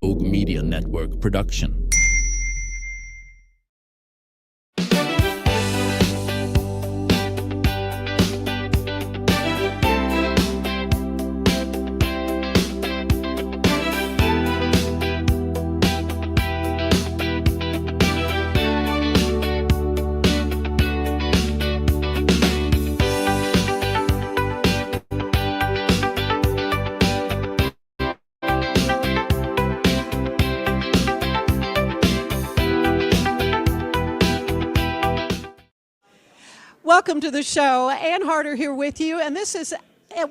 Rogue Media Network production. Welcome to the show. Ann Harder here with you, and this is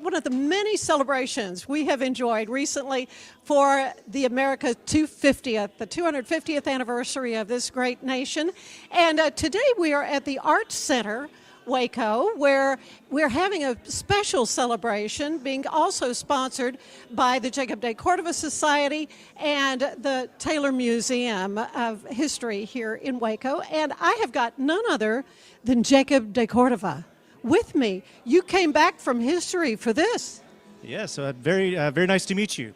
one of the many celebrations we have enjoyed recently for the America 250th, the 250th anniversary of this great nation. And today we are at the Art Center, Waco, where we're having a special celebration being also sponsored by the Jacob de Cordova Society and the Taylor Museum of History here in Waco. And I have got none other than Jacob de Cordova with me. You came back from history for this. Yes, very nice to meet you.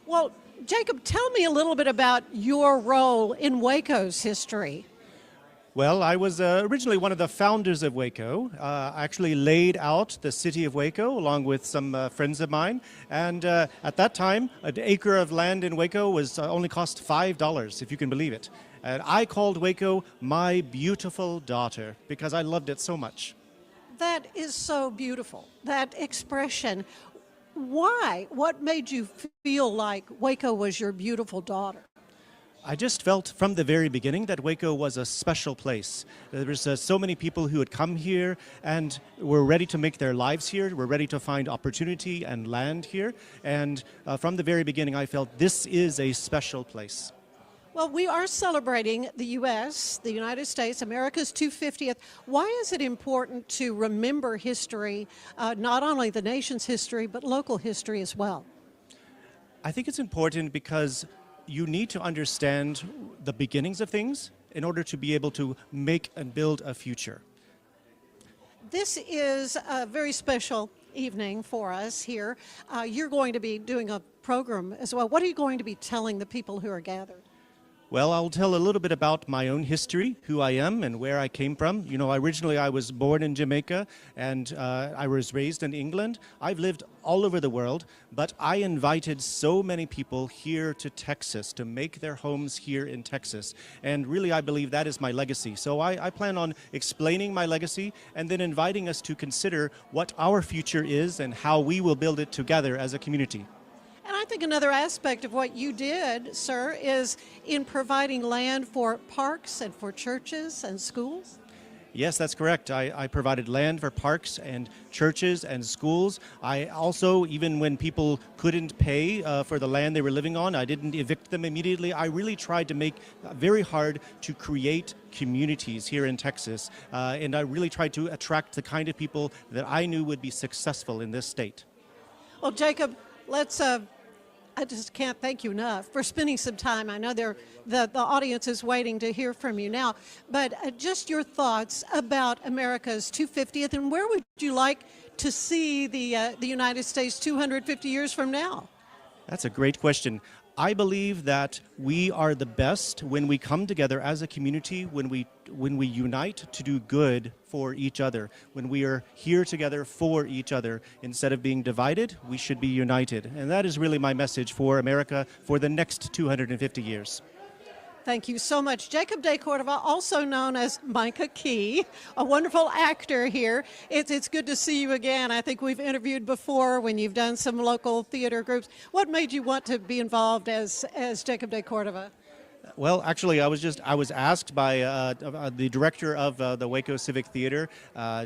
Well, Jacob, tell me a little bit about your role in Waco's history. Well, I was originally one of the founders of Waco. I actually laid out the city of Waco along with some friends of mine. And at that time, an acre of land in Waco was only cost $5, if you can believe it. And I called Waco my beautiful daughter because I loved it so much. That is so beautiful, that expression. Why? What made you feel like Waco was your beautiful daughter? I just felt from the very beginning that Waco was a special place. There was so many people who had come here and were ready to make their lives here, were ready to find opportunity and land here. And from the very beginning, I felt this is a special place. Well, we are celebrating the U.S., the United States, America's 250th. Why is it important to remember history, not only the nation's history, but local history as well? I think it's important because you need to understand the beginnings of things in order to be able to make and build a future. This is a very special evening for us here. You're going to be doing a program as well. What are you going to be telling the people who are gathered? Well, I'll tell a little bit about my own history, who I am and where I came from. You know, originally I was born in Jamaica and I was raised in England. I've lived all over the world, but I invited so many people here to Texas to make their homes here in Texas. And really, I believe that is my legacy. So I plan on explaining my legacy and then inviting us to consider what our future is and how we will build it together as a community. And I think another aspect of what you did, sir, is in providing land for parks and for churches and schools. Yes, that's correct. I provided land for parks and churches and schools. I also, even when people couldn't pay for the land they were living on, I didn't evict them immediately. I really tried to make very hard to create communities here in Texas. And I really tried to attract the kind of people that I knew would be successful in this state. Well, Jacob, let's I just can't thank you enough for spending some time. I know the audience is waiting to hear from you now, but just your thoughts about America's 250th, and where would you like to see the United States 250 years from now? That's a great question. I believe that we are the best when we come together as a community, when we unite to do good for each other. When we are here together for each other, instead of being divided, we should be united. And that is really my message for America for the next 250 years. Thank you so much. Jacob de Cordova, also known as Micah Key, a wonderful actor here. It's good to see you again. I think we've interviewed before when you've done some local theater groups. What made you want to be involved as Jacob de Cordova? Well, actually, I was asked by the director of the Waco Civic Theater.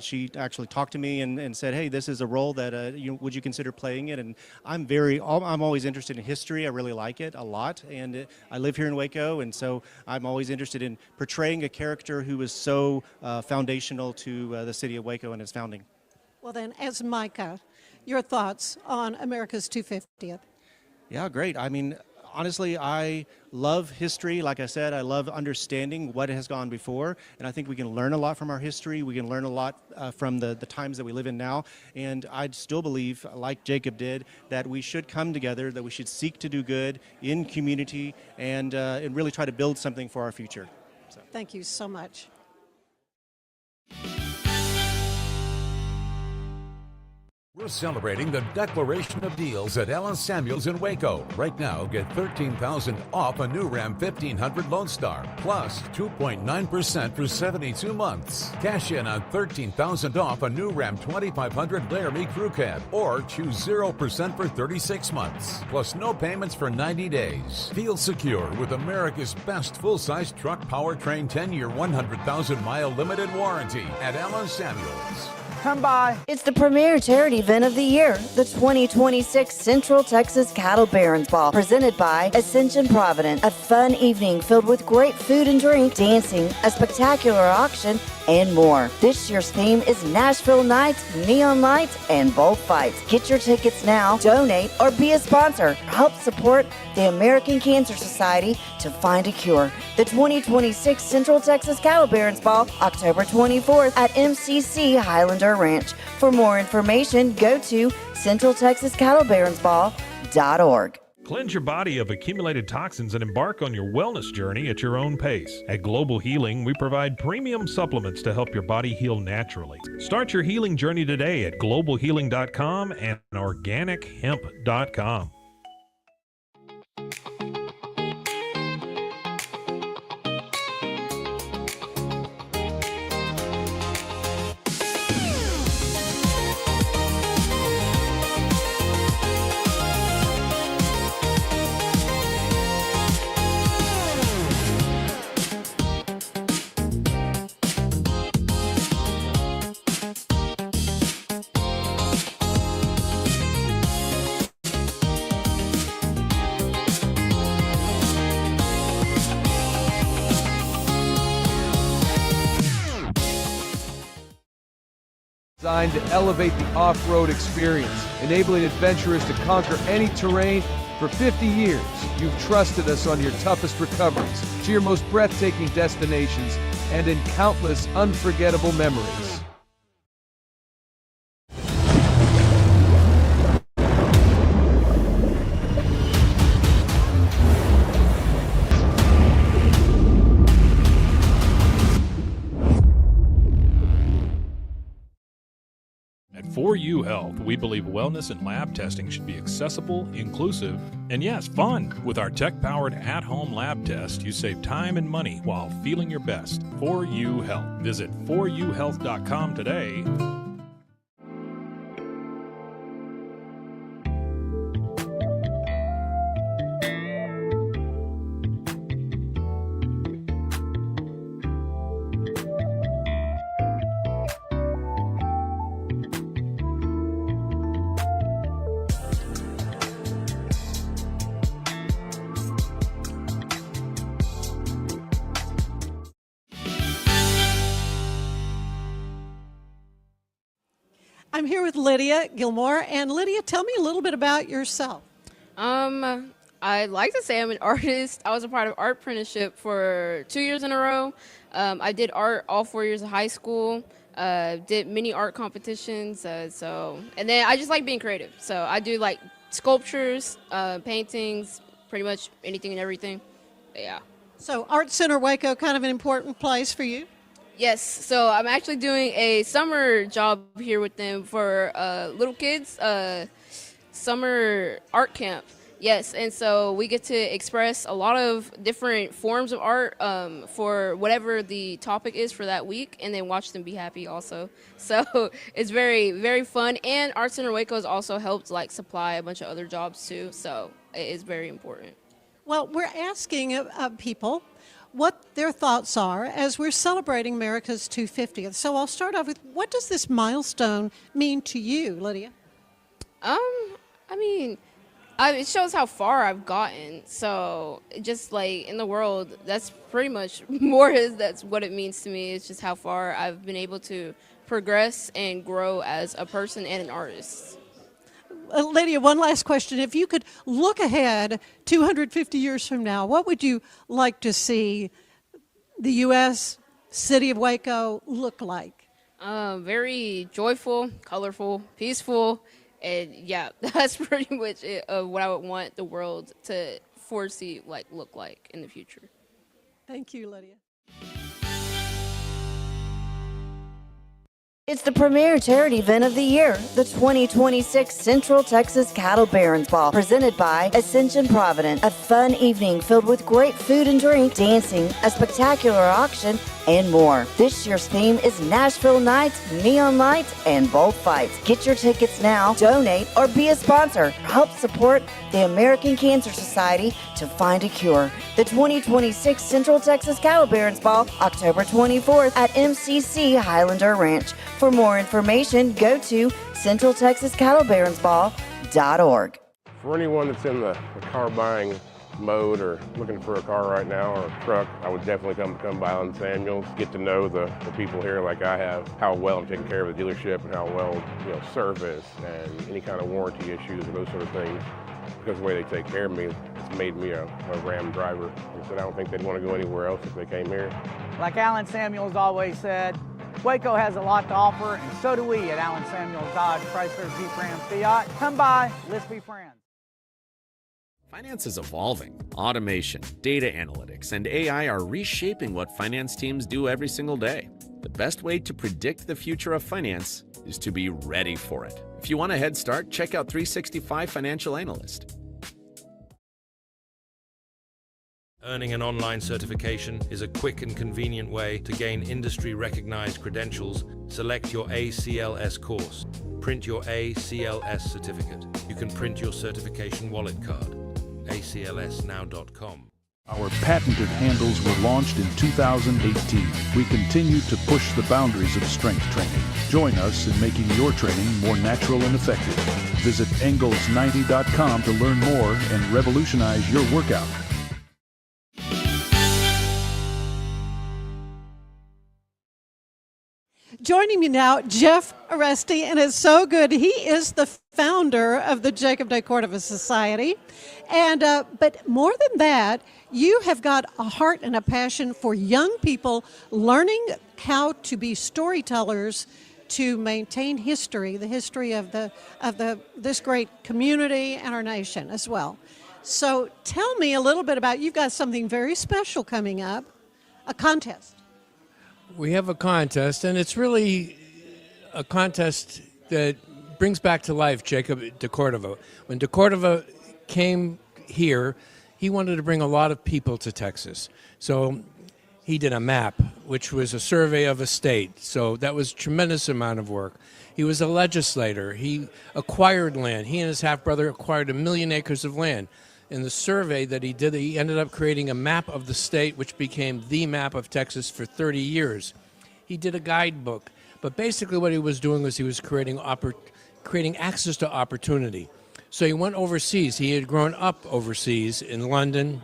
She actually talked to me and said, "Hey, this is a role that would you consider playing it?" And I'm always interested in history. I really like it a lot, and I live here in Waco, and so I'm always interested in portraying a character who is so foundational to the city of Waco and its founding. Well, then, as Micah, your thoughts on America's 250th? Yeah, great. I mean, honestly, I love history. Like I said, I love understanding what has gone before, and I think we can learn a lot from our history. We can learn a lot from the times that we live in now, and I still believe, like Jacob did, that we should come together, that we should seek to do good in community, and really try to build something for our future. So. Thank you so much. We're celebrating the Declaration of Deals at Allen Samuels in Waco. Right now, get $13,000 off a new Ram 1500 Lone Star, plus 2.9% for 72 months. Cash in on $13,000 off a new Ram 2500 Laramie Crew Cab, or choose 0% for 36 months, plus no payments for 90 days. Feel secure with America's best full-size truck powertrain 10-year, 100,000-mile limited warranty at Allen Samuels. Come by. It's the premier charity event of the year, the 2026 Central Texas Cattle Barons Ball, presented by Ascension Providence. A fun evening filled with great food and drink, dancing, a spectacular auction, and more. This year's theme is Nashville Nights, Neon Lights, and Bullfights. Get your tickets now, donate, or be a sponsor. Help support the American Cancer Society to find a cure. The 2026 Central Texas Cattle Barons Ball, October 24th at MCC Highlander Ranch. For more information, go to centraltexascattlebaronsball.org. Cleanse your body of accumulated toxins and embark on your wellness journey at your own pace. At Global Healing, we provide premium supplements to help your body heal naturally. Start your healing journey today at globalhealing.com and organichemp.com. Designed to elevate the off-road experience, enabling adventurers to conquer any terrain. For 50 years, you've trusted us on your toughest recoveries, to your most breathtaking destinations, and in countless unforgettable memories. At 4U Health, we believe wellness and lab testing should be accessible, inclusive, and yes, fun. With our tech-powered at-home lab test, you save time and money while feeling your best. 4U Health. Visit 4uhealth.com today. I'm here with Lydia Gilmore. And Lydia, tell me a little bit about yourself. I like to say I'm an artist. I was a part of art apprenticeship for 2 years in a row. I did art all 4 years of high school. Did many art competitions. And then I just like being creative. So I do like sculptures, paintings, pretty much anything and everything. But yeah. So Art Center Waco, kind of an important place for you? Yes, so I'm actually doing a summer job here with them for little kids, summer art camp. Yes, and so we get to express a lot of different forms of art for whatever the topic is for that week, and then watch them be happy also. So it's very, very fun, and Art Center Waco has also helped like supply a bunch of other jobs too, so it is very important. Well, we're asking people what their thoughts are as we're celebrating America's 250th. So I'll start off with, what does this milestone mean to you, Lydia? It shows how far I've gotten. So just like in the world, that's pretty much that's what it means to me. It's just how far I've been able to progress and grow as a person and an artist. Lydia, one last question. If you could look ahead 250 years from now, what would you like to see the U.S., city of Waco look like? Very joyful, colorful, peaceful, and yeah, that's pretty much it of what I would want the world to foresee look like in the future. Thank you, Lydia. It's the premier charity event of the year, the 2026 Central Texas Cattle Barons Ball, presented by Ascension Provident. A fun evening filled with great food and drink, dancing, a spectacular auction, and more. This year's theme is Nashville Nights, Neon Lights, and Bullfights. Get your tickets now, donate, or be a sponsor. Help support the American Cancer Society to find a cure. The 2026 Central Texas Cattle Barons Ball, October 24th at MCC Highlander Ranch. For more information, go to centraltexascattlebaronsball.org. For anyone that's in the car buying mode or looking for a car right now or a truck, I would definitely come by Alan Samuels, get to know the people here like I have, how well I'm taking care of the dealership and how well, service and any kind of warranty issues or those sort of things. Because the way they take care of me, it's made me a Ram driver. And so I don't think they'd want to go anywhere else if they came here. Like Alan Samuels always said, Waco has a lot to offer, and so do we at Alan Samuels Dodge, Chrysler, Jeep, Ram, Fiat. Come by, let's be friends. Finance is evolving. Automation, data analytics, and AI are reshaping what finance teams do every single day. The best way to predict the future of finance is to be ready for it. If you want a head start, check out 365 Financial Analyst. Earning an online certification is a quick and convenient way to gain industry-recognized credentials. Select your ACLS course. Print your ACLS certificate. You can print your certification wallet card. aclsnow.com. Our patented handles were launched in 2018. We continue to push the boundaries of strength training. Join us in making your training more natural and effective. Visit Engels90.com to learn more and revolutionize your workout. Joining me now, Jeff Aresty, and it's so good. He is the founder of the Jacob de Cordova Society. And but more than that, you have got a heart and a passion for young people learning how to be storytellers to maintain history, the history of this great community and our nation as well. So tell me a little bit about, you've got something very special coming up, a contest. We have a contest, and it's really a contest that brings back to life Jacob de Cordova. When de Cordova came here, he wanted to bring a lot of people to Texas. So he did a map, which was a survey of a state. So that was a tremendous amount of work. He was a legislator. He acquired land. He and his half-brother acquired 1 million acres of land. In the survey that he did, he ended up creating a map of the state, which became the map of Texas for 30 years. He did a guidebook, but basically what he was doing was he was creating access to opportunity. So he went overseas. He had grown up overseas in London,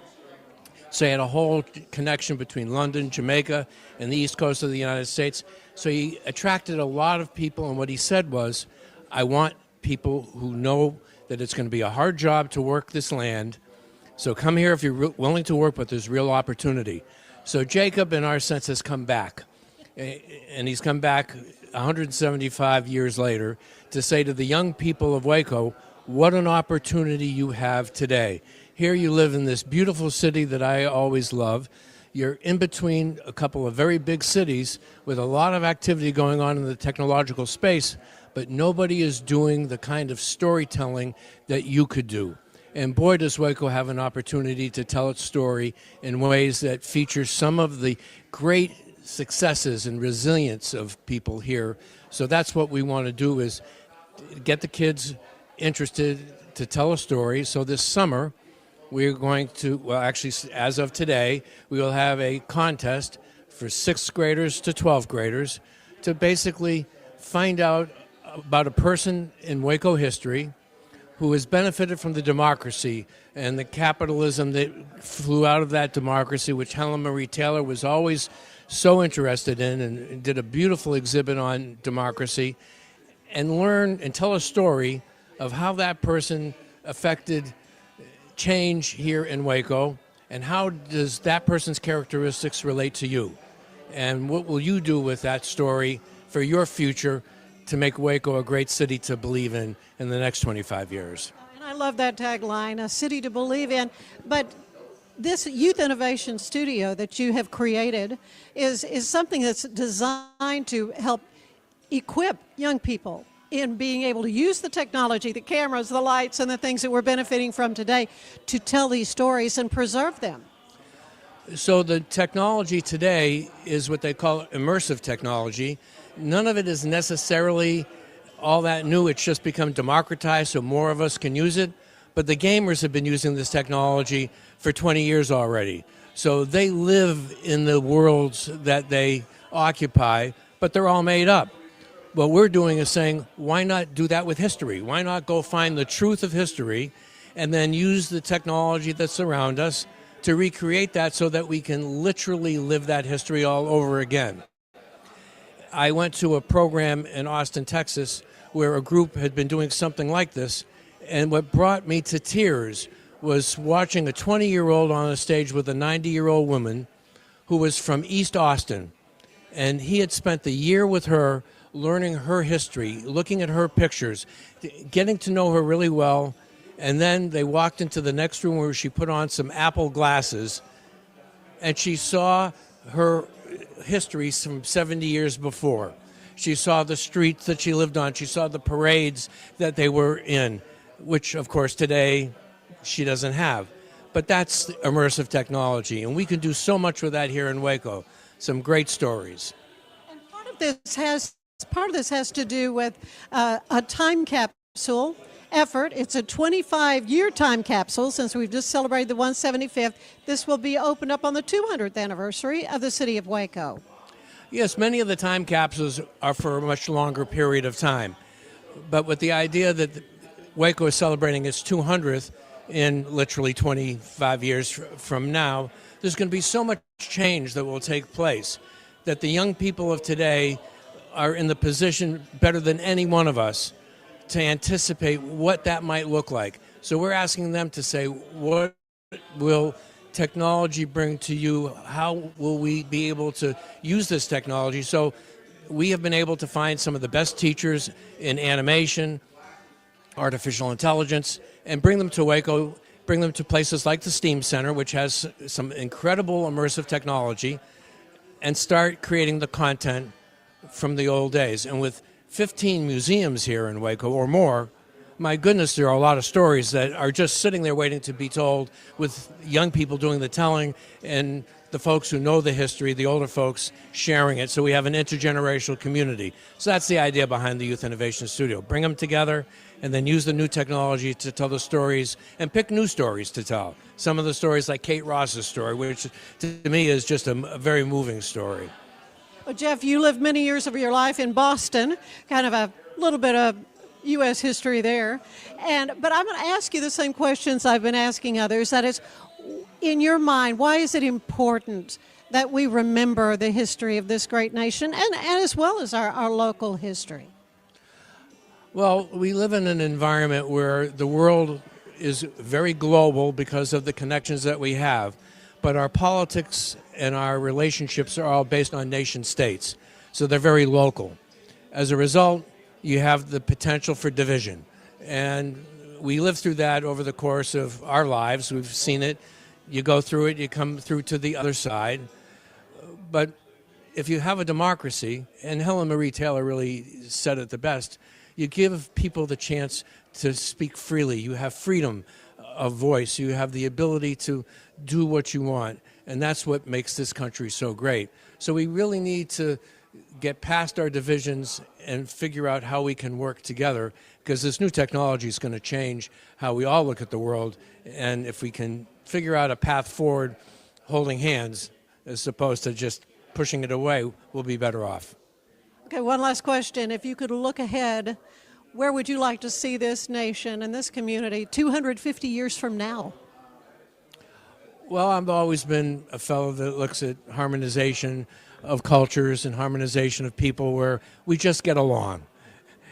so he had a whole connection between London, Jamaica, and the East Coast of the United States. So he attracted a lot of people, and what he said was, I want people who know that it's going to be a hard job to work this land. So come here if you're willing to work, but there's real opportunity. So Jacob, in our sense, has come back. And he's come back 175 years later to say to the young people of Waco, what an opportunity you have today. Here you live in this beautiful city that I always love. You're in between a couple of very big cities with a lot of activity going on in the technological space, but nobody is doing the kind of storytelling that you could do. And boy, does Waco have an opportunity to tell its story in ways that feature some of the great successes and resilience of people here. So that's what we want to do, is get the kids interested to tell a story. So this summer, we're going to, well, actually, as of today, we will have a contest for 6th graders to 12th graders to basically find out about a person in Waco history who has benefited from the democracy and the capitalism that flew out of that democracy, which Helen Marie Taylor was always so interested in, and did a beautiful exhibit on democracy, and learn and tell a story of how that person affected change here in Waco, and how does that person's characteristics relate to you? And what will you do with that story for your future to make Waco a great city to believe in the next 25 years? And I love that tagline, a city to believe in. But this Youth Innovation Studio that you have created is something that's designed to help equip young people in being able to use the technology, the cameras, the lights, and the things that we're benefiting from today to tell these stories and preserve them. So the technology today is what they call immersive technology. None of it is necessarily all that new. It's just become democratized so more of us can use it. But the gamers have been using this technology for 20 years already. So they live in the worlds that they occupy, but they're all made up. What we're doing is saying, why not do that with history? Why not go find the truth of history and then use the technology that's around us to recreate that so that we can literally live that history all over again? I went to a program in Austin, Texas, where a group had been doing something like this, and what brought me to tears was watching a 20-year-old on a stage with a 90-year-old woman who was from East Austin, and he had spent the year with her learning her history, looking at her pictures, getting to know her really well, and then they walked into the next room where she put on some Apple glasses, and she saw her history from 70 years before. She saw the streets that she lived on. She saw the parades that they were in, which, of course, today she doesn't have. But that's immersive technology, and we can do so much with that here in Waco. Some great stories. And part of this has to do with a time capsule effort. It's a 25-year time capsule since we've just celebrated the 175th. This will be opened up on the 200th anniversary of the city of Waco. Yes, many of the time capsules are for a much longer period of time. But with the idea that Waco is celebrating its 200th in literally 25 years from now, there's going to be so much change that will take place that the young people of today are in the position better than any one of us to anticipate what that might look like. So we're asking them to say, what will technology bring to you? How will we be able to use this technology? So we have been able to find some of the best teachers in animation, artificial intelligence, and bring them to Waco, bring them to places like the STEAM Center, which has some incredible immersive technology, and start creating the content from the old days. And with 15 museums here in Waco or more, my goodness, there are a lot of stories that are just sitting there waiting to be told, with young people doing the telling and the folks who know the history, the older folks sharing it, so we have an intergenerational community. So that's the idea behind the Youth Innovation Studio. Bring them together and then use the new technology to tell the stories and pick new stories to tell. Some of the stories like Kate Ross's story, which to me is just a very moving story. Well, Jeff, you lived many years of your life in Boston, kind of a little bit of U.S. history there. But I'm going to ask you the same questions I've been asking others. That is, in your mind, why is it important that we remember the history of this great nation and as well as our local history? Well, we live in an environment where the world is very global because of the connections that we have, but our politics and our relationships are all based on nation states, so they're very local. As a result, you have the potential for division, and we live through that over the course of our lives. We've seen it. You go through it, you come through to the other side. But if you have a democracy, and Helen Marie Taylor really said it the best, you give people the chance to speak freely. You have freedom of voice. You have the ability to do what you want, and that's what makes this country so great. So we really need to get past our divisions and figure out how we can work together, because this new technology is going to change how we all look at the world, and if we can figure out a path forward holding hands as opposed to just pushing it away, we'll be better off. Okay, one last question. If you could look ahead, where would you like to see this nation and this community 250 years from now? Well, I've always been a fellow that looks at harmonization of cultures and harmonization of people where we just get along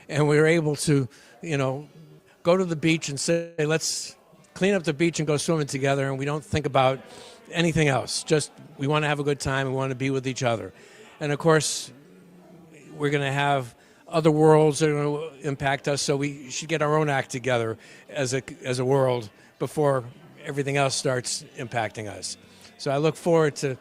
and we're able to, go to the beach and say, let's clean up the beach and go swimming together, and we don't think about anything else. Just we want to have a good time. We want to be with each other. And, of course, we're going to have other worlds that are going to impact us, so we should get our own act together as a world before everything else starts impacting us. So I look forward to,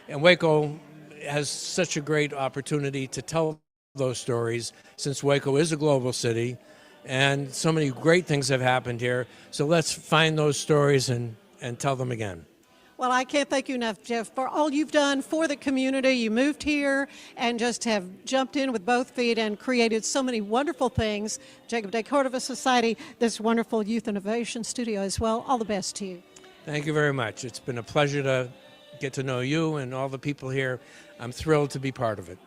and Waco has such a great opportunity to tell those stories, since Waco is a global city and so many great things have happened here. So let's find those stories and tell them again. Well, I can't thank you enough, Jeff, for all you've done for the community. You moved here and just have jumped in with both feet and created so many wonderful things. Jacob de Cordova Society, this wonderful Youth Innovation Studio as well. All the best to you. Thank you very much. It's been a pleasure to get to know you and all the people here. I'm thrilled to be part of it.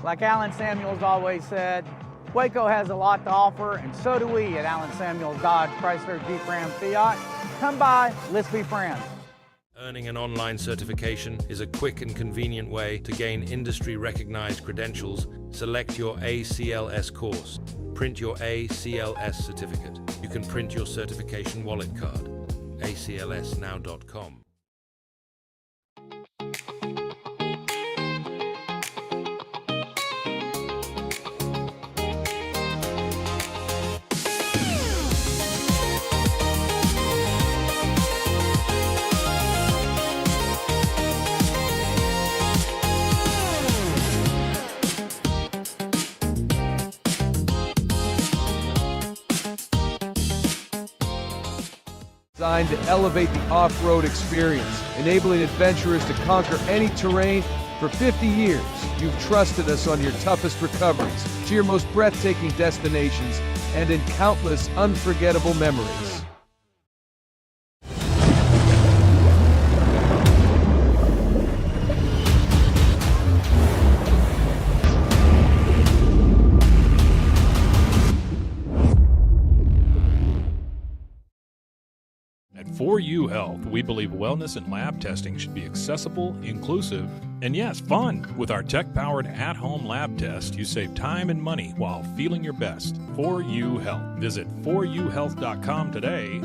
Like Alan Samuels always said, Waco has a lot to offer, and so do we at Alan Samuels Dodge Chrysler Jeep Ram Fiat. Come by, let's be friends. Earning an online certification is a quick and convenient way to gain industry-recognized credentials. Select your ACLS course. Print your ACLS certificate. You can print your certification wallet card. aclsnow.com. Designed to elevate the off-road experience, enabling adventurers to conquer any terrain. For 50 years, you've trusted us on your toughest recoveries, to your most breathtaking destinations, and in countless unforgettable memories. At 4U Health, we believe wellness and lab testing should be accessible, inclusive, and yes, fun. With our tech-powered at-home lab test, you save time and money while feeling your best. 4U Health. Visit 4uhealth.com today.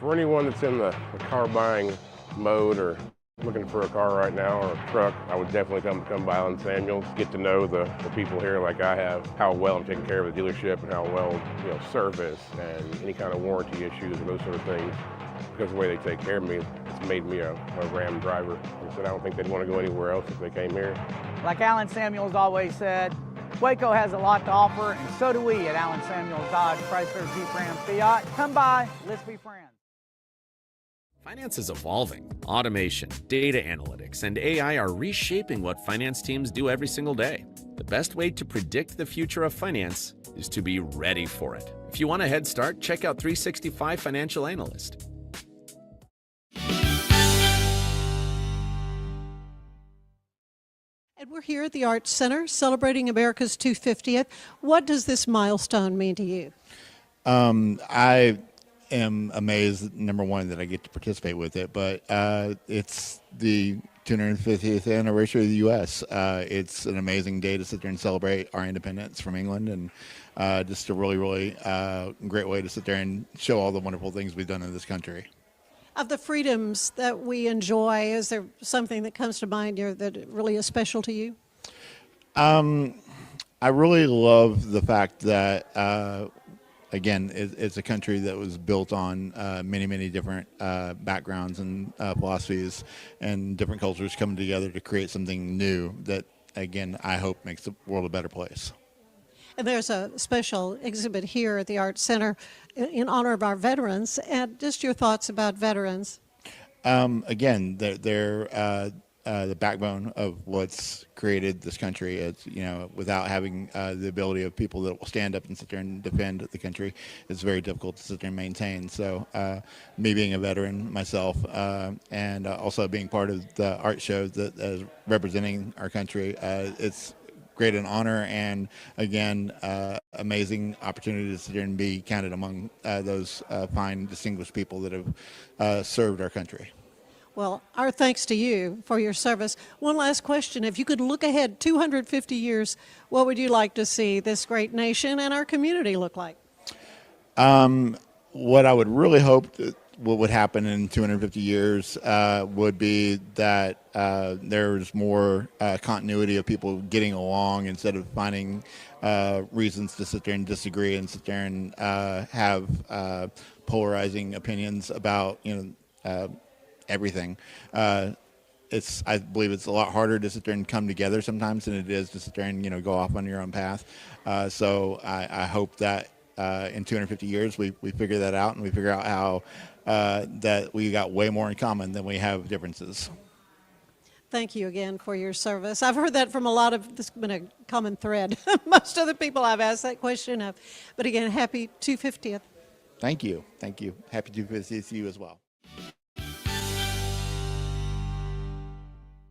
For anyone that's in the car buying mode or looking for a car right now or a truck, I would definitely come by Alan Samuels, get to know the people here like I have, how well I'm taking care of the dealership and how well, service and any kind of warranty issues and those sort of things. Because the way they take care of me, it's made me a Ram driver. And so I don't think they'd want to go anywhere else if they came here. Like Alan Samuels always said, Waco has a lot to offer, and so do we at Alan Samuels Dodge Chrysler Jeep Ram Fiat. Come by, let's be friends. Finance is evolving. Automation, data analytics, and AI are reshaping what finance teams do every single day. The best way to predict the future of finance is to be ready for it. If you want a head start, check out 365 Financial Analyst. And we're here at the Art Center celebrating America's 250th. What does this milestone mean to you? I am amazed, number one, that I get to participate with it, but it's the 250th anniversary of the U.S. It's an amazing day to sit there and celebrate our independence from England, and just a really, really great way to sit there and show all the wonderful things we've done in this country. Of the freedoms that we enjoy, is there something that comes to mind here that really is special to you? I really love the fact that again, it's a country that was built on many, many different backgrounds and philosophies and different cultures coming together to create something new that, again, I hope makes the world a better place. And there's a special exhibit here at the Art Center in honor of our veterans. And just your thoughts about veterans. Again, they're the backbone of what's created this country. It's, without having the ability of people that will stand up and sit there and defend the country, it's very difficult to sit there and maintain. So me being a veteran myself, and also being part of the art show that is representing our country, it's great an honor, and again, amazing opportunity to sit there and be counted among those fine, distinguished people that have served our country. Well, our thanks to you for your service. One last question. If you could look ahead 250 years, what would you like to see this great nation and our community look like? What I would really hope that what would happen in 250 years would be that there's more continuity of people getting along instead of finding reasons to sit there and disagree and sit there and have polarizing opinions about, everything. I believe it's a lot harder to sit there and come together sometimes than it is to sit there and, go off on your own path. So I hope that in 250 years we figure that out, and we figure out how that we got way more in common than we have differences. Thank you again for your service. I've heard that from a lot of, this has been a common thread. Most of the people I've asked that question of. But again, happy 250th. Thank you. Thank you. Happy 250th to you as well.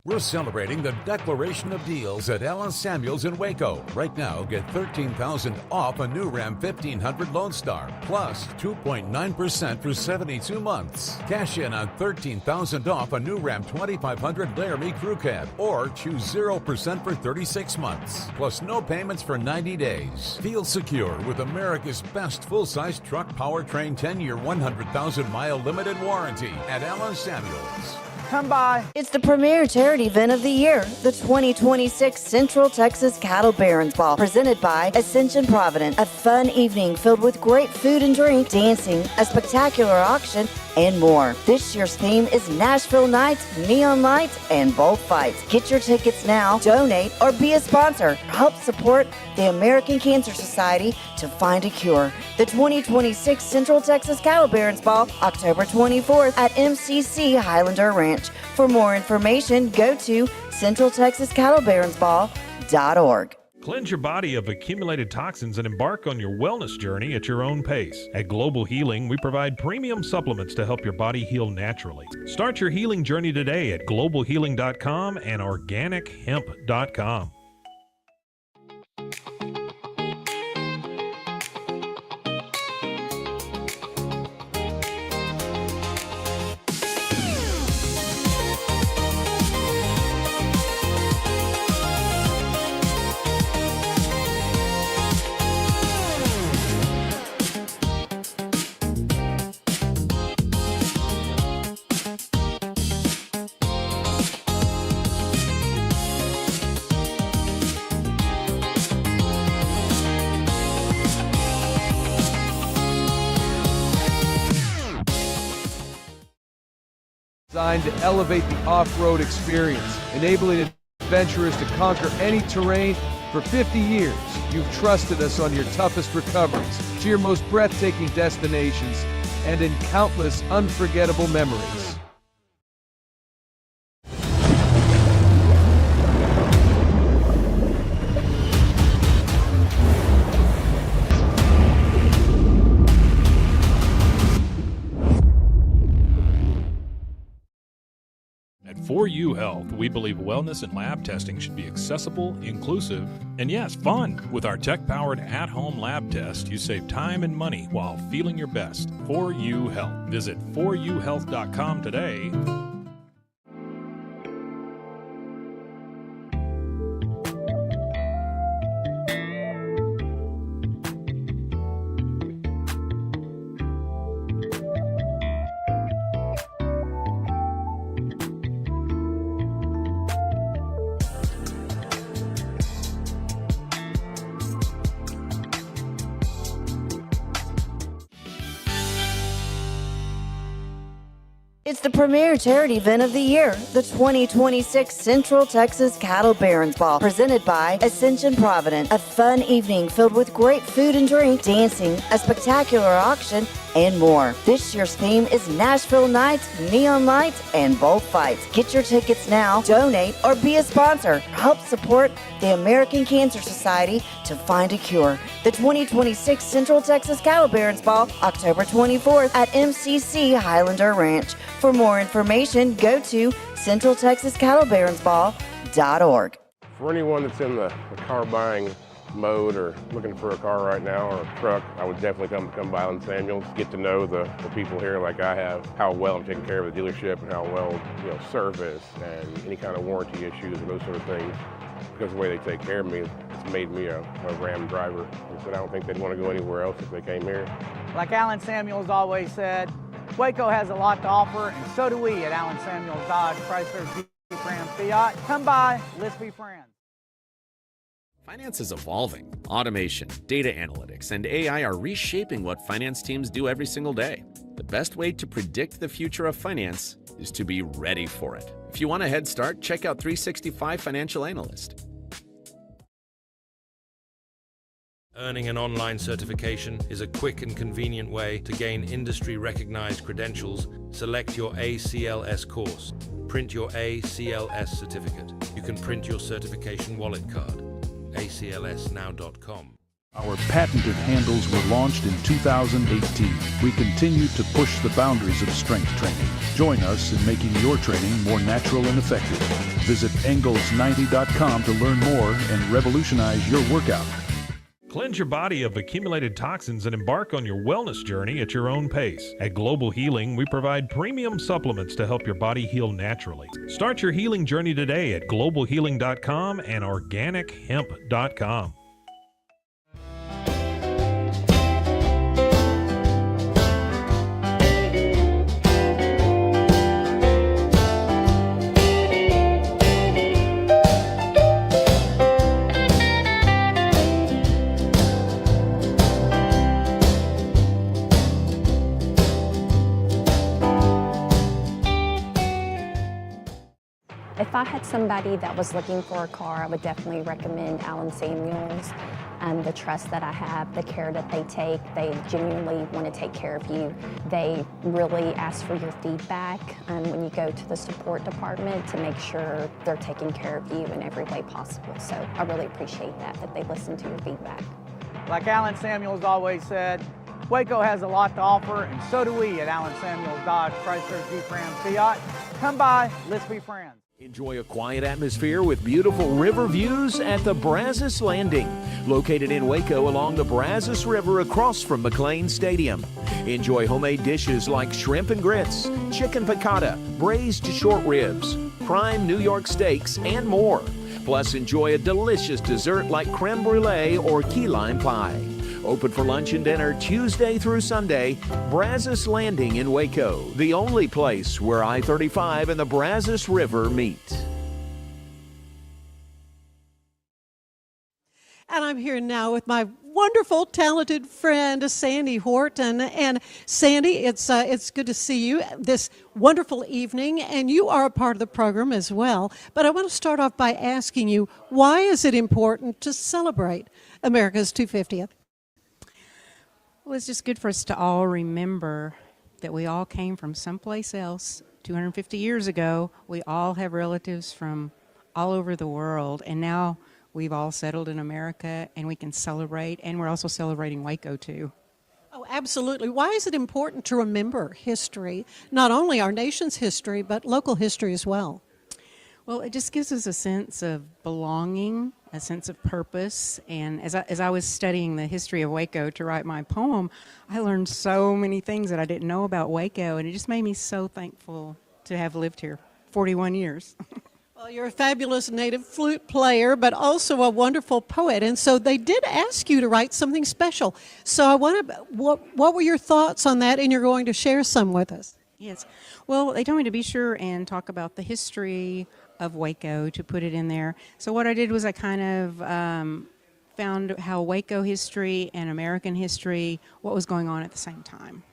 We're celebrating the declaration of deals at Allen Samuels in Waco. Right now, get $13,000 off a new Ram 1500 Lone Star, plus 2.9% for 72 months. Cash in on $13,000 off a new Ram 2500 Laramie Crew Cab, or choose 0% for 36 months, plus no payments for 90 days. Feel secure with America's best full-size truck powertrain 10-year, 100,000-mile limited warranty at Allen Samuels. Come by. It's the premier charity event of the year, the 2026 Central Texas Cattle Barons Ball, presented by Ascension Provident. A fun evening filled with great food and drink, dancing, a spectacular auction, and more. This year's theme is Nashville Nights, Neon Lights, and Bullfights. Get your tickets now, donate, or be a sponsor. Help support the American Cancer Society to find a cure. The 2026 Central Texas Cattle Barons Ball, October 24th at MCC Highlander Ranch. For more information, go to centraltexascattlebaronsball.org. Cleanse your body of accumulated toxins and embark on your wellness journey at your own pace. At Global Healing, we provide premium supplements to help your body heal naturally. Start your healing journey today at globalhealing.com and organichemp.com. Designed to elevate the off-road experience, enabling adventurers to conquer any terrain. For 50 years, you've trusted us on your toughest recoveries, to your most breathtaking destinations, and in countless unforgettable memories. At 4U Health, we believe wellness and lab testing should be accessible, inclusive, and yes, fun. With our tech-powered at-home lab test, you save time and money while feeling your best. 4U Health. Visit 4uhealth.com today. It's the premier charity event of the year, the 2026 Central Texas Cattle Barons Ball, presented by Ascension Provident. A fun evening filled with great food and drink, dancing, a spectacular auction, and more. This year's theme is Nashville Nights, Neon Lights, and Bullfights. Get your tickets now, donate, or be a sponsor. Help support the American Cancer Society to find a cure. The 2026 Central Texas Cattle Barons Ball, October 24th at MCC Highlander Ranch. For more information, go to centraltexascattlebaronsball.org. For anyone that's in the car buying mode or looking for a car right now or a truck, I would definitely come by Alan Samuels, get to know the people here like I have, how well I'm taking care of the dealership and how well, service and any kind of warranty issues and those sort of things. Because of the way they take care of me, it's made me a Ram driver. And so I don't think they'd want to go anywhere else if they came here. Like Alan Samuels always said, Waco has a lot to offer, and so do we at Alan Samuels Dodge, Chrysler, Jeep, Ram, Fiat. Come by, let's be friends. Finance is evolving. Automation, data analytics, and AI are reshaping what finance teams do every single day. The best way to predict the future of finance is to be ready for it. If you want a head start, check out 365 Financial Analyst. Earning an online certification is a quick and convenient way to gain industry-recognized credentials. Select your ACLS course. Print your ACLS certificate. You can print your certification wallet card. aclsnow.com. Our patented handles were launched in 2018. We continue to push the boundaries of strength training. Join us in making your training more natural and effective. Visit Engels90.com to learn more and revolutionize your workout. Cleanse your body of accumulated toxins and embark on your wellness journey at your own pace. At Global Healing, we provide premium supplements to help your body heal naturally. Start your healing journey today at globalhealing.com and organichemp.com. If I had somebody that was looking for a car, I would definitely recommend Alan Samuels. The trust that I have, the care that they take, they genuinely want to take care of you. They really ask for your feedback when you go to the support department to make sure they're taking care of you in every way possible. So I really appreciate that they listen to your feedback. Like Alan Samuels always said, Waco has a lot to offer, and so do we at Alan Samuels Dodge, Chrysler, Jeep, Ram, Fiat. Come by, let's be friends. Enjoy a quiet atmosphere with beautiful river views at the Brazos Landing, located in Waco along the Brazos River across from McLean Stadium. Enjoy homemade dishes like shrimp and grits, chicken piccata, braised short ribs, prime New York steaks, and more. Plus, enjoy a delicious dessert like creme brulee or key lime pie. Open for lunch and dinner Tuesday through Sunday. Brazos Landing in Waco, the only place where I-35 and the Brazos River meet. And I'm here now with my wonderful, talented friend, Sandy Horton. And Sandy, it's good to see you this wonderful evening. And you are a part of the program as well. But I want to start off by asking you, why is it important to celebrate America's 250th? Well, it's just good for us to all remember that we all came from someplace else 250 years ago. We all have relatives from all over the world, and now we've all settled in America, and we can celebrate, and we're also celebrating Waco, too. Oh, absolutely. Why is it important to remember history, not only our nation's history, but local history as well? Well, it just gives us a sense of belonging, a sense of purpose. And as I was studying the history of Waco to write my poem, I learned so many things that I didn't know about Waco, and it just made me so thankful to have lived here 41 years. Well, you're a fabulous native flute player, but also a wonderful poet. And so they did ask you to write something special. So I want to, what were your thoughts on that? And you're going to share some with us. Yes. Well, they told me to be sure and talk about the history of Waco, to put it in there. So what I did was I kind of found how Waco history and American history, what was going on at the same time.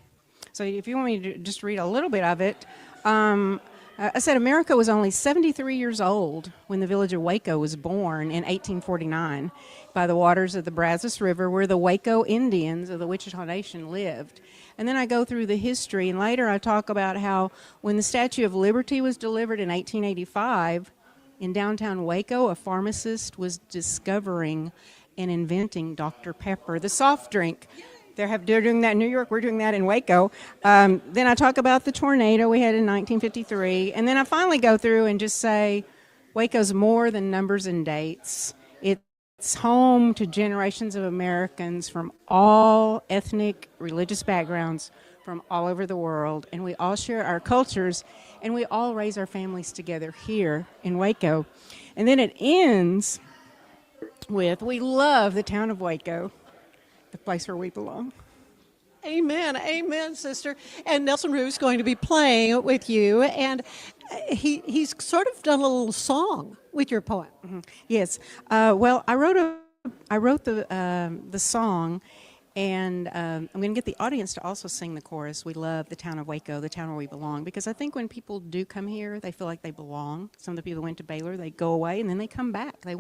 So if you want me to just read a little bit of it, I said America was only 73 years old when the village of Waco was born in 1849 by the waters of the Brazos River, where the Waco Indians of the Wichita Nation lived. And then I go through the history, and later I talk about how when the Statue of Liberty was delivered in 1885, in downtown Waco, a pharmacist was discovering and inventing Dr. Pepper, the soft drink. They're doing that in New York. We're doing that in Waco. Then I talk about the tornado we had in 1953. And then I finally go through and just say Waco's more than numbers and dates. It's home to generations of Americans from all ethnic, religious backgrounds from all over the world. And we all share our cultures, and we all raise our families together here in Waco. And then it ends with, we love the town of Waco, the place where we belong. Amen, amen, sister. And Nelson Rue's going to be playing with you, and he's sort of done a little song with your poem. Mm-hmm. Yes. Well, I wrote the song, and I'm going to get the audience to also sing the chorus. We love the town of Waco, the town where we belong, because I think when people do come here, they feel like they belong. Some of the people who went to Baylor, they go away and then they come back. They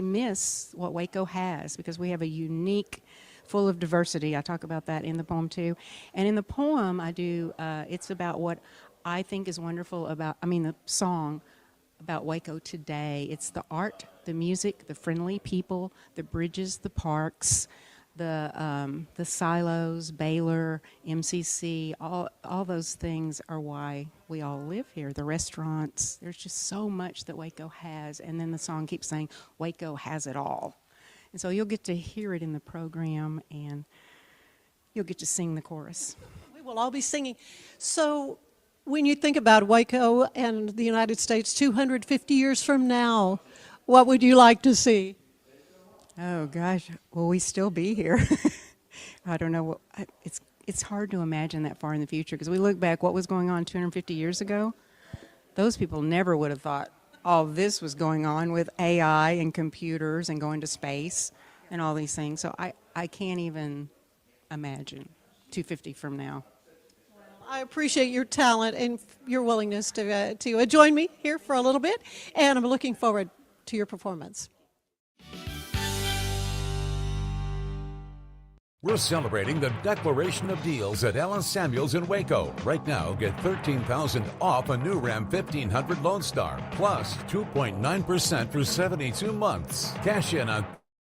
miss what Waco has, because we have a unique, full of diversity. I talk about that in the poem too. And in the poem I do, it's about what I think is wonderful about, the song about Waco today. It's the art, the music, the friendly people, the bridges, the parks, the silos, Baylor, MCC, all those things are why we all live here. The restaurants, there's just so much that Waco has. And then the song keeps saying, Waco has it all. And so you'll get to hear it in the program, and you'll get to sing the chorus. We will all be singing. So when you think about Waco and the United States 250 years from now, what would you like to see? Oh, gosh. Will we still be here? I don't know. It's hard to imagine that far in the future, because we look back, what was going on 250 years ago? Those people never would have thought all this was going on with AI and computers and going to space and all these things. So I can't even imagine 250 from now. I appreciate your talent and your willingness to join me here for a little bit, and I'm looking forward to your performance. We're celebrating the Declaration of Deals at Ellen Samuels in Waco. Right now, get $13,000 off a new Ram 1500 Lone Star, plus 2.9% for 72 months. Cash in on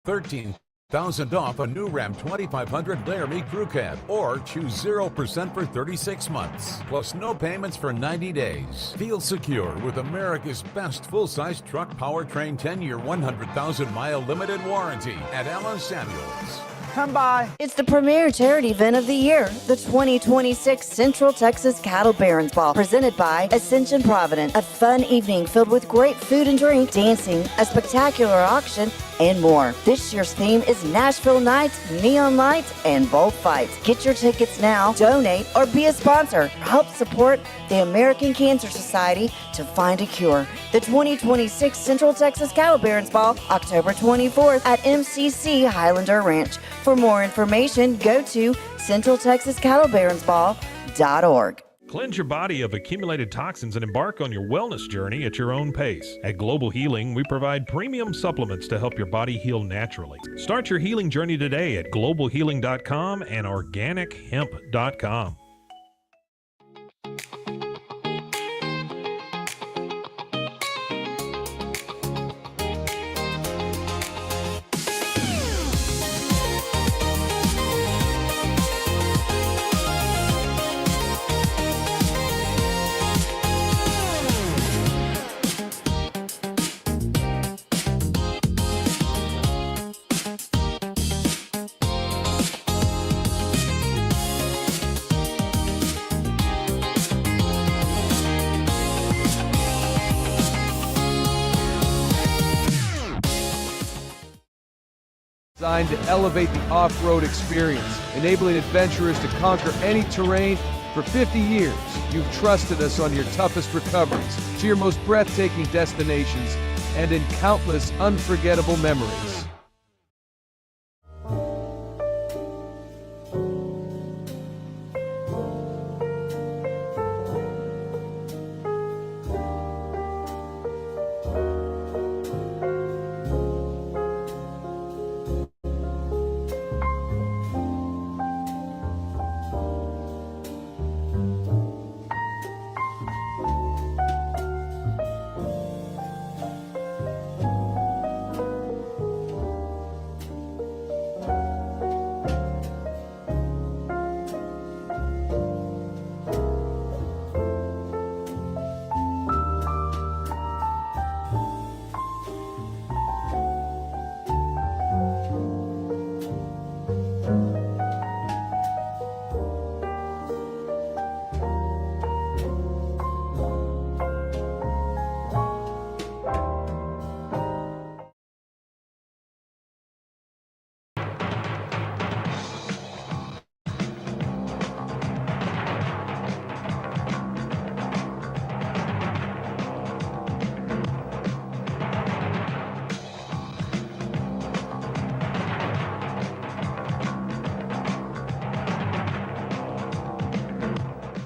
$13,000 off a new Ram 2500 Laramie Crew Cab, or choose 0% for 36 months, plus no payments for 90 days. Feel secure with America's best full-size truck powertrain 10-year, 100,000-mile limited warranty at Ellen Samuels. Come by. It's the premier charity event of the year, the 2026 Central Texas Cattle Barons Ball, presented by Ascension Providence. A fun evening filled with great food and drink, dancing, a spectacular auction, and more. This year's theme is Nashville Nights, Neon Lights, and Bullfights. Get your tickets now, donate, or be a sponsor. Help support the American Cancer Society to find a cure. The 2026 Central Texas Cattle Barons Ball, October 24th at MCC Highlander Ranch. For more information, go to centraltexascattlebaronsball.org. Cleanse your body of accumulated toxins and embark on your wellness journey at your own pace. At Global Healing, we provide premium supplements to help your body heal naturally. Start your healing journey today at globalhealing.com and organichemp.com. Designed to elevate the off-road experience, enabling adventurers to conquer any terrain. For 50 years, you've trusted us on your toughest recoveries, to your most breathtaking destinations, and in countless unforgettable memories.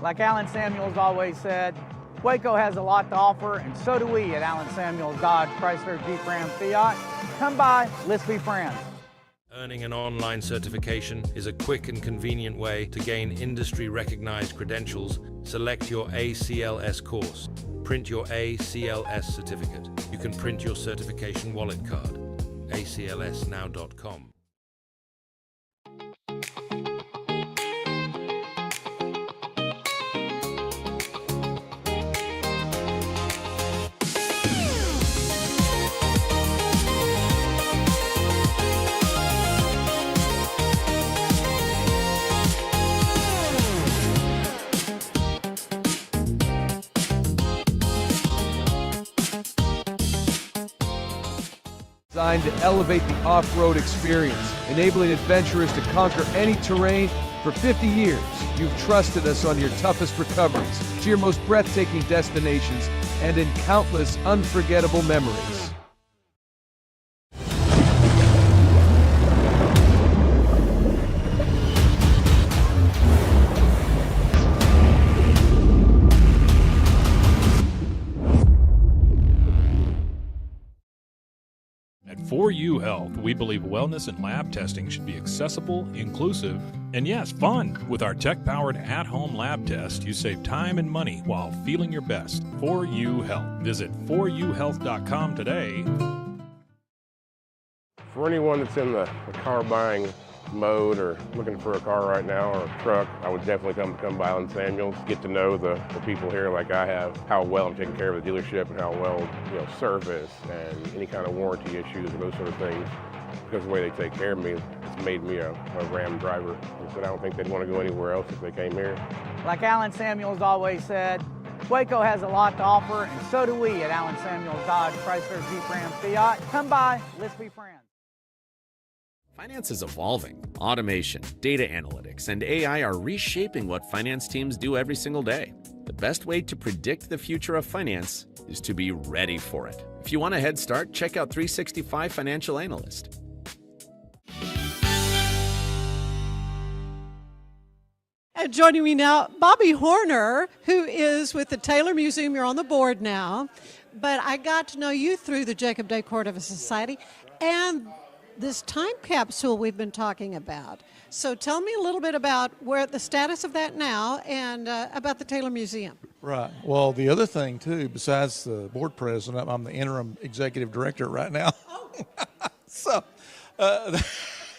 Like Alan Samuels always said, Waco has a lot to offer, and so do we at Alan Samuels Dodge Chrysler Jeep Ram Fiat. Come by, let's be friends. Earning an online certification is a quick and convenient way to gain industry-recognized credentials. Select your ACLS course. Print your ACLS certificate. You can print your certification wallet card. aclsnow.com. Designed to elevate the off-road experience, enabling adventurers to conquer any terrain. For 50 years, you've trusted us on your toughest recoveries, to your most breathtaking destinations, and in countless unforgettable memories. At 4U Health, we believe wellness and lab testing should be accessible, inclusive, and yes, fun. With our tech-powered at-home lab test, you save time and money while feeling your best. 4U Health. Visit 4uhealth.com today. For anyone that's in the car buying mode or looking for a car right now or a truck, I would definitely come by Alan Samuels, get to know the people here like I have, how well I'm taking care of the dealership and how well, service and any kind of warranty issues or those sort of things. Because of the way they take care of me, it's made me a Ram driver. I said I don't think they'd want to go anywhere else if they came here. Like Alan Samuels always said, Waco has a lot to offer, and so do we at Alan Samuels Dodge Chrysler Jeep Ram Fiat. Come by, let's be friends. Finance is evolving. Automation, data analytics, and AI are reshaping what finance teams do every single day. The best way to predict the future of finance is to be ready for it. If you want a head start, check out 365 Financial Analyst. And joining me now, Bobby Horner, who is with the Taylor Museum. You're on the board now, but I got to know you through the Jacob de Cordova Society and this time capsule we've been talking about. So tell me a little bit about where the status of that now and about the Taylor Museum. Right. Well, the other thing, too, besides the board president, I'm the interim executive director right now. So,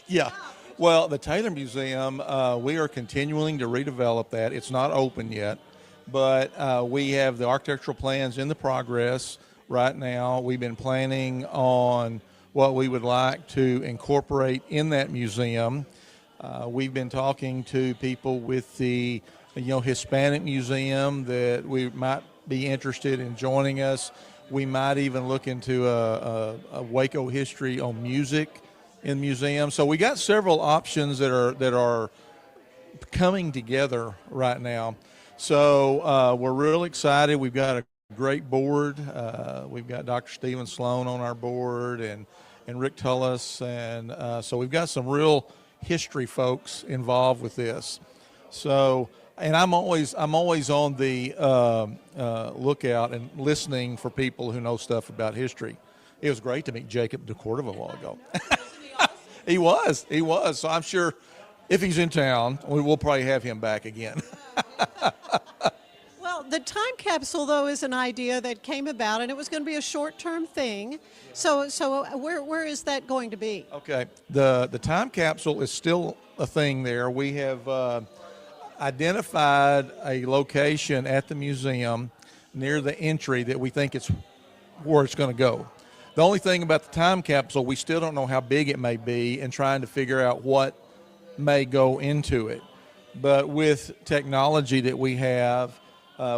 yeah. Well, the Taylor Museum, we are continuing to redevelop that. It's not open yet, but we have the architectural plans in the progress right now. We've been planning on what we would like to incorporate in that museum. We've been talking to people with the Hispanic Museum that we might be interested in joining us. We might even look into a Waco history on music in the museum. So we got several options that are coming together right now. So we're real excited. We've got a great board. We've got Dr. Stephen Sloan on our board and Rick Tullis, and so we've got some real history folks involved with this. So, and I'm always on the lookout and listening for people who know stuff about history. It was great to meet Jacob de Cordova a while ago. He was. So I'm sure if he's in town, we'll probably have him back again. Well, the time capsule, though, is an idea that came about, and it was going to be a short-term thing. So where is that going to be? Okay. The time capsule is still a thing there. We have identified a location at the museum near the entry that we think it's where it's going to go. The only thing about the time capsule, we still don't know how big it may be and trying to figure out what may go into it. But with technology that we have,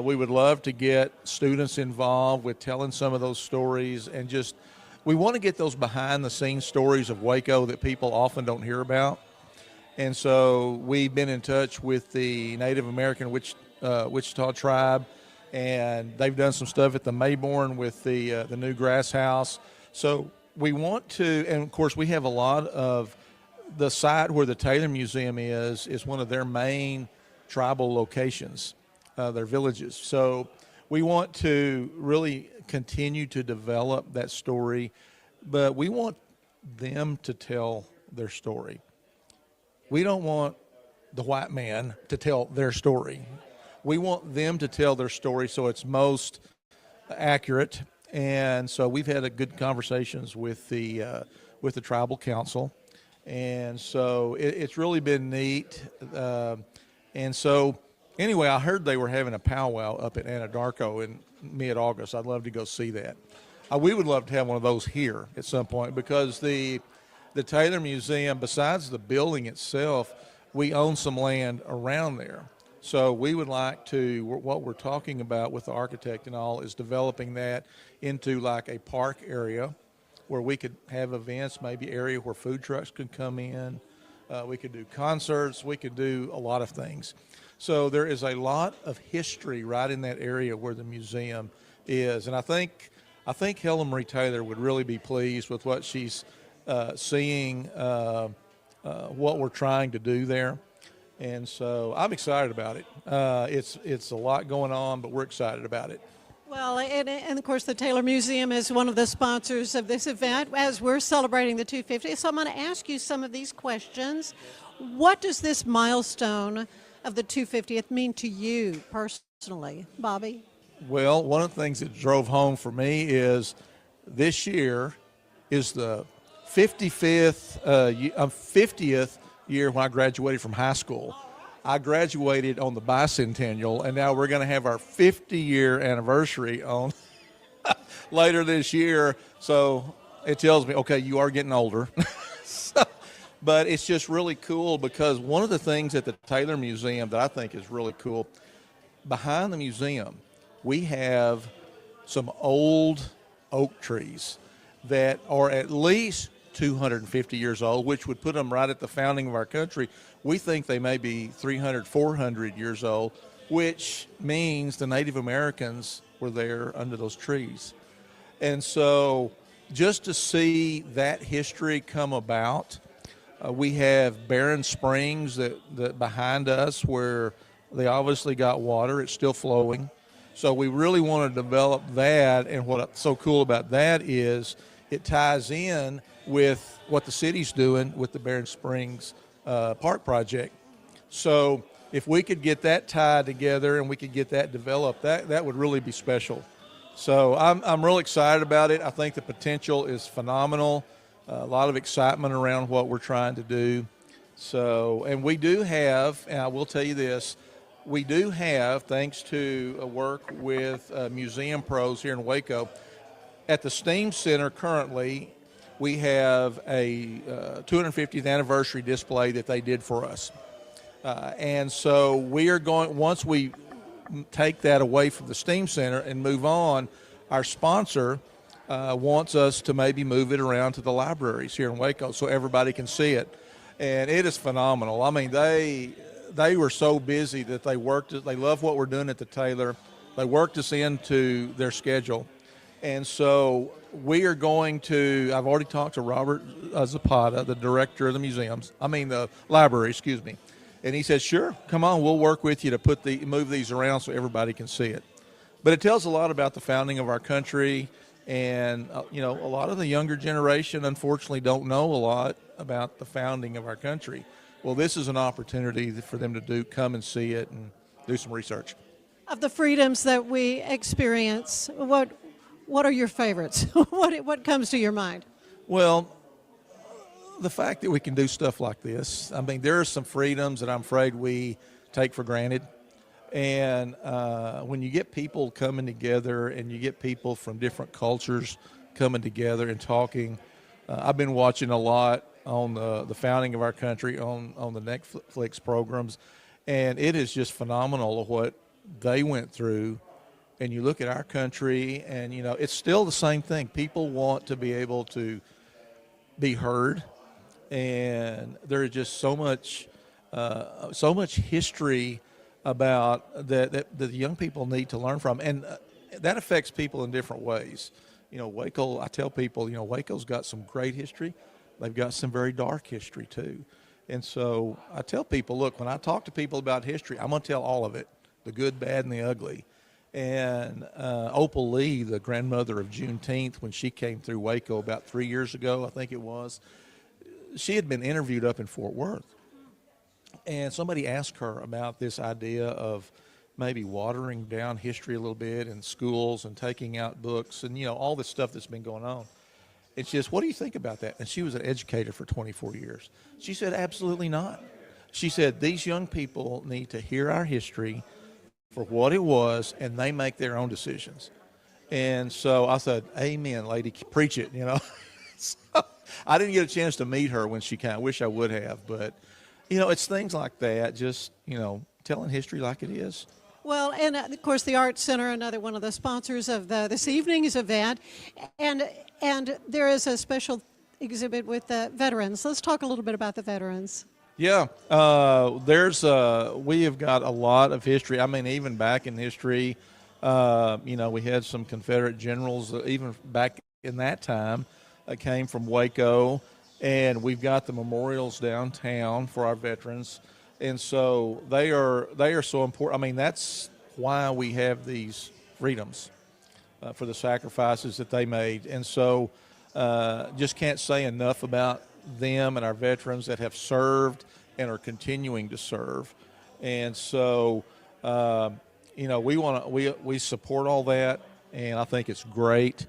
we would love to get students involved with telling some of those stories, and just we want to get those behind-the-scenes stories of Waco that people often don't hear about. And so we've been in touch with the Native American Wichita tribe, and they've done some stuff at the Mayborn with the new grass house. So we want to, and of course we have a lot of the site where the Taylor Museum is one of their main tribal locations. their villages. So we want to really continue to develop that story, but we want them to tell their story. We don't want the white man to tell their story. We want them to tell their story so it's most accurate. And so we've had a good conversations with the tribal council, and so it's really been neat. And so anyway, I heard they were having a powwow up at Anadarko in mid-August. I'd love to go see that. We would love to have one of those here at some point, because the Taylor Museum, besides the building itself, we own some land around there. So we would like to, what we're talking about with the architect and all, is developing that into like a park area where we could have events, maybe area where food trucks could come in. We could do concerts. We could do a lot of things. So there is a lot of history right in that area where the museum is. And I think Helen Marie Taylor would really be pleased with what she's seeing, what we're trying to do there. And so I'm excited about it. It's a lot going on, but we're excited about it. Well, and of course, the Taylor Museum is one of the sponsors of this event as we're celebrating the 250th. So I'm going to ask you some of these questions. What does this milestone of the 250th mean to you personally, Bobby? Well, one of the things that drove home for me is this year is the 50th year when I graduated from high school. I graduated on the bicentennial, and now we're going to have our 50-year anniversary on later this year. So it tells me, okay, you are getting older. But it's just really cool, because one of the things at the Taylor Museum that I think is really cool, behind the museum, we have some old oak trees that are at least 250 years old, which would put them right at the founding of our country. We think they may be 300, 400 years old, which means the Native Americans were there under those trees. And so just to see that history come about, we have Barren Springs that behind us where they obviously got water. It's still flowing. So we really want to develop that, and what's so cool about that is it ties in with what the city's doing with the Barren Springs Park project. So if we could get that tied together and we could get that developed, that would really be special. So I'm real excited about it. I think the potential is phenomenal. A lot of excitement around what we're trying to do. So, and we do have, and I will tell you this, we do have, thanks to work with museum pros here in Waco, at the STEAM Center currently, we have a 250th anniversary display that they did for us. And so we are going, once we take that away from the STEAM Center and move on, our sponsor wants us to maybe move it around to the libraries here in Waco so everybody can see it. And it is phenomenal. I mean, they were so busy that they love what we're doing at the Taylor. They worked us into their schedule. And so we are going to, I've already talked to Robert Zapata, the director of the library, excuse me. And he said, sure, come on, we'll work with you to move these around so everybody can see it. But it tells a lot about the founding of our country. And, a lot of the younger generation, unfortunately, don't know a lot about the founding of our country. Well, this is an opportunity for them to come and see it and do some research. Of the freedoms that we experience, what are your favorites? What comes to your mind? Well, the fact that we can do stuff like this. I mean, there are some freedoms that I'm afraid we take for granted. And when you get people coming together and you get people from different cultures coming together and talking, I've been watching a lot on the founding of our country on the Netflix programs, and it is just phenomenal of what they went through. And you look at our country, and it's still the same thing. People want to be able to be heard, and there is just so much history about that the young people need to learn from, and that affects people in different ways. Waco, I tell people, Waco's got some great history. They've got some very dark history too. And so I tell people, look, when I talk to people about history, I'm going to tell all of it. the good, bad, and the ugly. And Opal Lee, the grandmother of Juneteenth, when she came through Waco about 3 years ago, I think it was, she had been interviewed up in Fort Worth. And somebody asked her about this idea of maybe watering down history a little bit in schools and taking out books and, all this stuff that's been going on. And she says, what do you think about that? And she was an educator for 24 years. She said, absolutely not. She said, these young people need to hear our history for what it was, and they make their own decisions. And so I said, amen, lady, preach it, So I didn't get a chance to meet her when she came. I wish I would have, but, it's things like that, just, telling history like it is. Well, and of course, the Art Center, another one of the sponsors of this evening's event, and there is a special exhibit with the veterans. Let's talk a little bit about the veterans. Yeah, we have got a lot of history. I mean, even back in history, we had some Confederate generals, even back in that time, came from Waco, and we've got the memorials downtown for our veterans. And so they are so important. I mean, that's why we have these freedoms for the sacrifices that they made. And so just can't say enough about them and our veterans that have served and are continuing to serve. And so, we support all that, and I think it's great.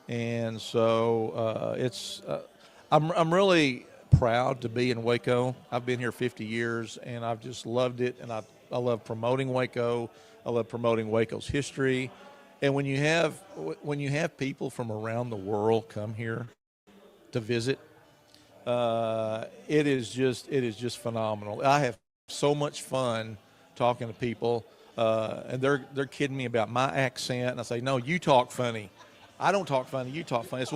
And so I'm really proud to be in Waco. I've been here 50 years, and I've just loved it, and I love promoting Waco. I love promoting Waco's history. And when you have people from around the world come here to visit, it is just phenomenal. I have so much fun talking to people, and they're kidding me about my accent, and I say, no, you talk funny. I don't talk funny, you talk funny.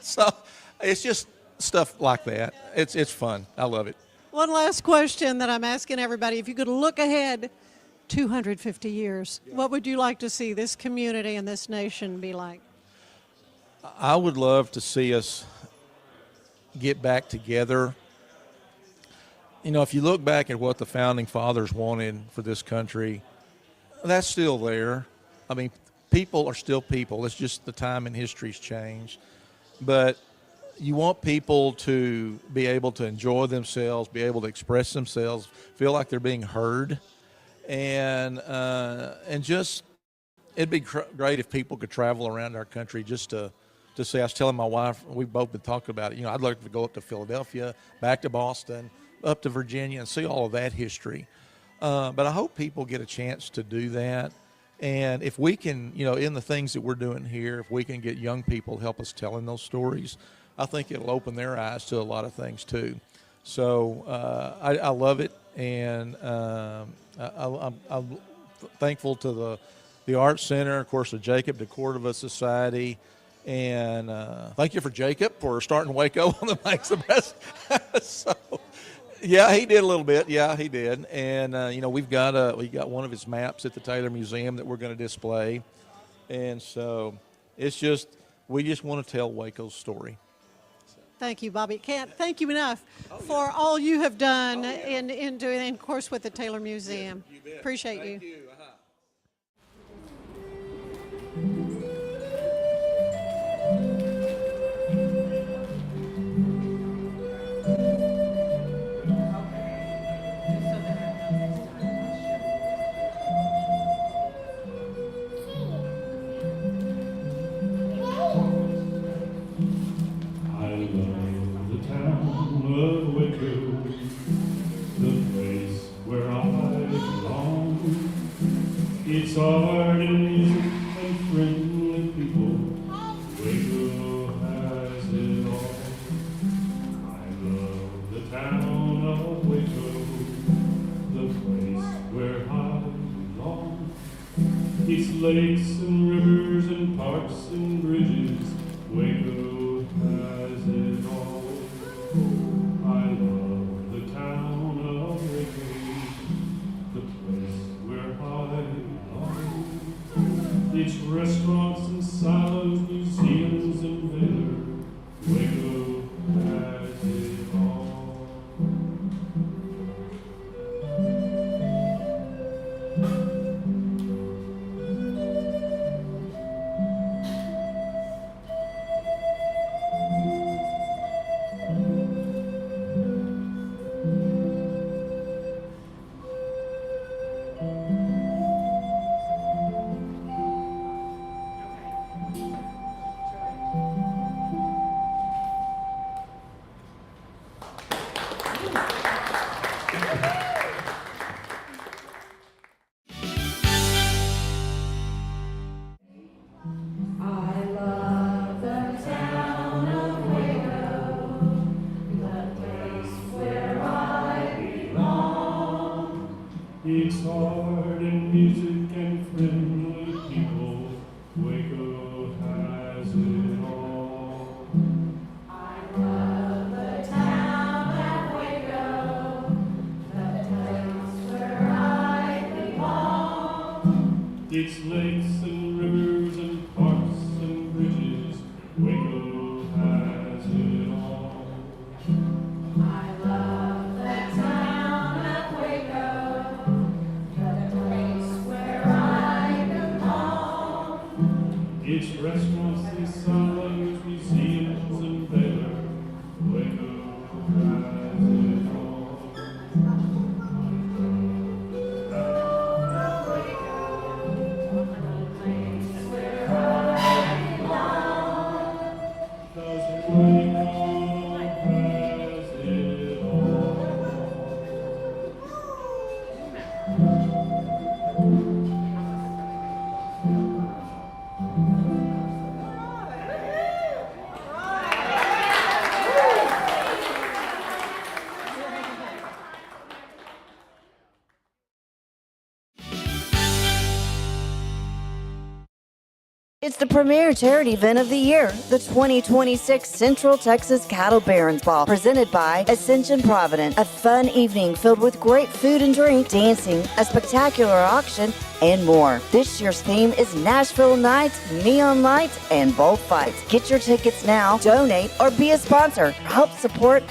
So it's just stuff like that. It's fun. I love it. One last question that I'm asking everybody. If you could look ahead 250 years, what would you like to see this community and this nation be like? I would love to see us get back together. If you look back at what the founding fathers wanted for this country, that's still there. I mean, people are still people. It's just the time in history's changed. But you want people to be able to enjoy themselves, be able to express themselves, feel like they're being heard, and just it'd be great if people could travel around our country just to see. I was telling my wife, we've both been talking about it. I'd like to go up to Philadelphia, back to Boston, up to Virginia, and see all of that history. But I hope people get a chance to do that. And if we can, in the things that we're doing here, if we can get young people to help us telling those stories, I think it'll open their eyes to a lot of things too. So I love it, and I'm thankful to the Art Center, of course, the Jacob de Cordova Society, and thank you for Jacob for starting Waco on the banks of the Brazos. So, yeah, he did a little bit. Yeah, he did, and we got one of his maps at the Taylor Museum that we're going to display, and so we just want to tell Waco's story. Thank you, Bobby. Can't thank you enough for all you have done in doing, and of course, with the Taylor Museum. Appreciate you. Thank you. It's art and music and friendly people. Waco has it all. I love the town of Waco, the place where I belong. Its lakes and rivers and parks and bridges. Waco has it all. I love the town of Waco, the place where I belong. Its restaurants and salads, museums and better. Waco has it all. art and music and friendly people. Waco has it all. I love the town of Waco, the place where I belong. Its lakes and rivers and parks and bridges, Waco has it all. I love the town of Waco, the place where I belong. Its restaurants and signs, museums and better, Waco has it all. It's the premier charity event of the year, the 2026 Central Texas Cattle Barons Ball, presented by Ascension Provident. A fun evening filled with great food and drink, dancing, a spectacular auction, and more. This year's theme is Nashville Nights, Neon Lights, and Bullfights. Get your tickets now, donate, or be a sponsor. Help support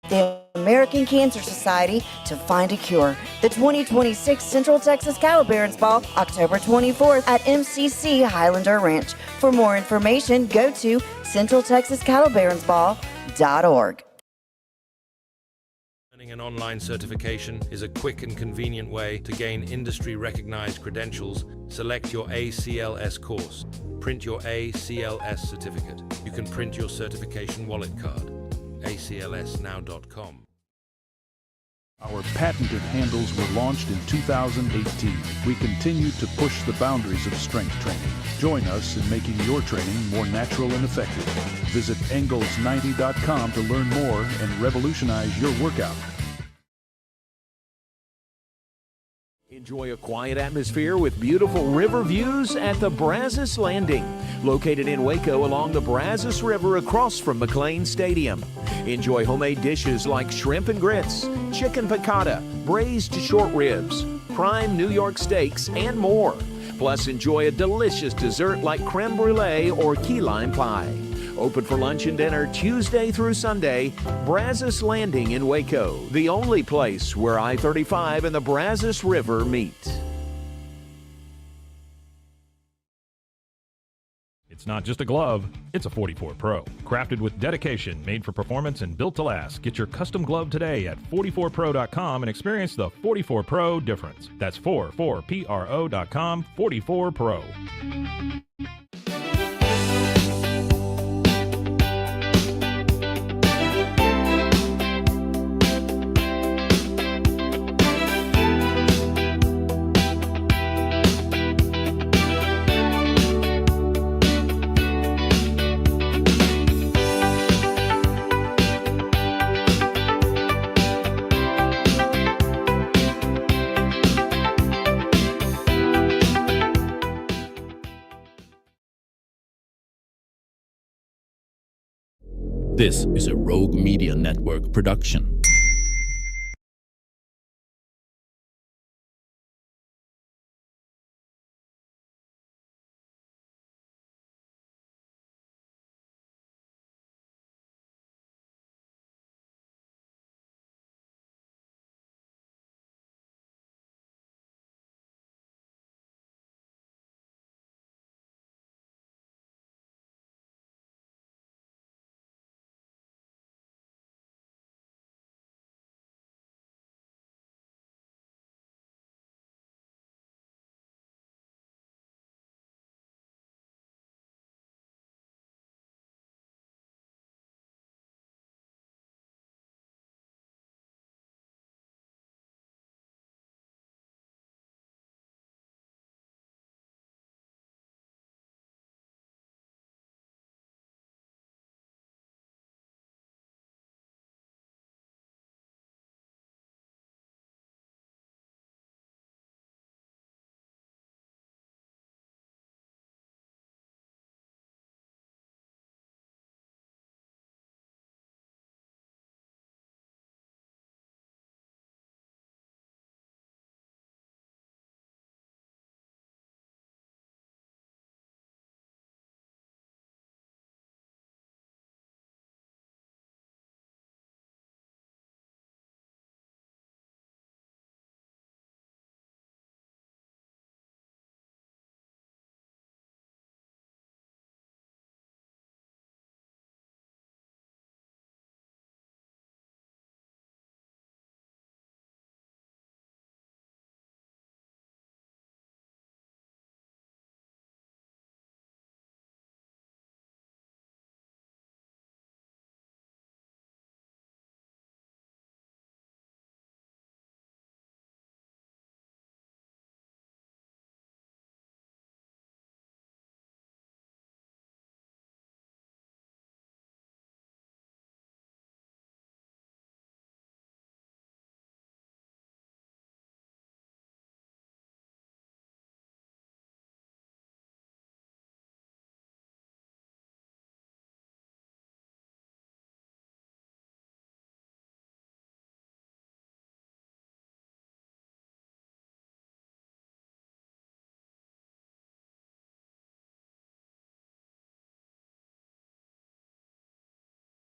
the American Cancer Society to find a cure. The 2026 Central Texas Cattle Barons Ball, October 24th at MCC Highlander Ranch. For more information, go to centraltexascattlebaronsball.org. Earning an online certification is a quick and convenient way to gain industry-recognized credentials. Select your ACLS course. Print your ACLS certificate. You can print your certification wallet card. aclsnow.com. Our patented handles were launched in 2018. We continue to push the boundaries of strength training. Join us in making your training more natural and effective. Visit Engels90.com to learn more and revolutionize your workout. Enjoy a quiet atmosphere with beautiful river views at the Brazos Landing, located in Waco along the Brazos River across from McLean Stadium. Enjoy homemade dishes like shrimp and grits, chicken piccata, braised short ribs, prime New York steaks, and more. Plus, enjoy a delicious dessert like creme brulee or key lime pie. Open for lunch and dinner Tuesday through Sunday. Brazos Landing in Waco, the only place where I-35 and the Brazos River meet. It's not just a glove, it's a 44 Pro. Crafted with dedication, made for performance, and built to last. Get your custom glove today at 44pro.com and experience the 44 Pro difference. That's 44pro.com, 44 Pro. This is a Rogue Media Network production.